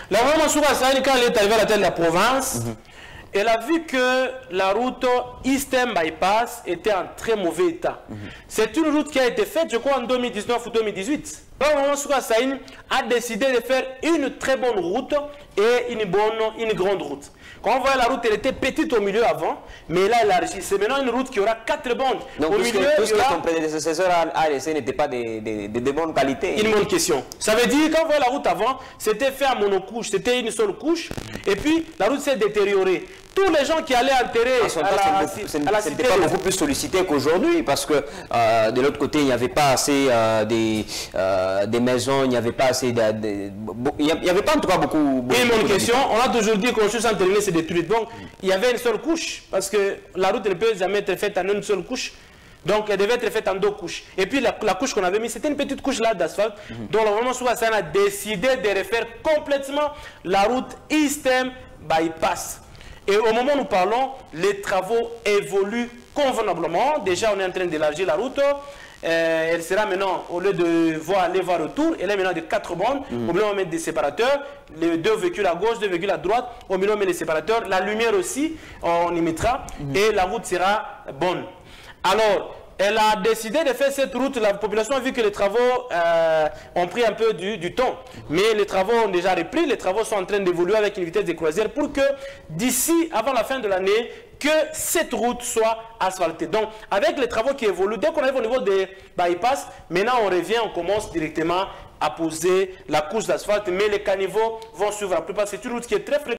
La maman Souka Sahani, quand elle est arrivée à la tête de la province, elle a vu que la route Eastern Bypass était en très mauvais état. C'est une route qui a été faite, je crois, en 2019 ou 2018. Donc, maman Souka Sahani a décidé de faire une très bonne route et une grande route. Quand on voit la route, elle était petite au milieu avant, mais là, elle a élargi. C'est maintenant une route qui aura 4 bandes. Donc, au tout milieu, ce que ton prédécesseur a laissé n'était pas de bonne qualité. Une bonne question. Ça veut dire, quand on voit la route avant, c'était fait en monocouche, c'était une seule couche, et puis la route s'est détériorée. Tous les gens qui allaient enterrer à la cité, pas beaucoup plus sollicité qu'aujourd'hui, parce que de l'autre côté, il n'y avait pas assez des maisons, il n'y avait pas assez il n'y avait pas en tout cas beaucoup. Une bonne question. On a toujours dit qu'on sans terminer, c'est détruit. Donc, il y avait une seule couche, parce que la route ne peut jamais être faite en une seule couche. Donc, elle devait être faite en 2 couches. Et puis, la couche qu'on avait mise, c'était une petite couche là d'asphalte. Donc, le gouvernement Souka Sahani a décidé de refaire complètement la route Eastern Bypass. Et au moment où nous parlons, les travaux évoluent convenablement. Déjà, on est en train d'élargir la route. Elle sera maintenant, au lieu de aller voir retour, elle est maintenant de 4 bandes. Au milieu, on va mettre des séparateurs. Les 2 véhicules à gauche, 2 véhicules à droite. Au milieu, on met des séparateurs. La lumière aussi, on y mettra. Et la route sera bonne. Alors, elle a décidé de faire cette route. La population a vu que les travaux ont pris un peu du temps. Mais les travaux ont déjà repris. Les travaux sont en train d'évoluer avec une vitesse de croisière pour que d'ici, avant la fin de l'année, que cette route soit asphaltée. Donc, avec les travaux qui évoluent, dès qu'on arrive au niveau des bypass, maintenant on revient, on commence directement à poser la couche d'asphalte. Mais les caniveaux vont suivre. La plupart, c'est une route qui est très fréquente.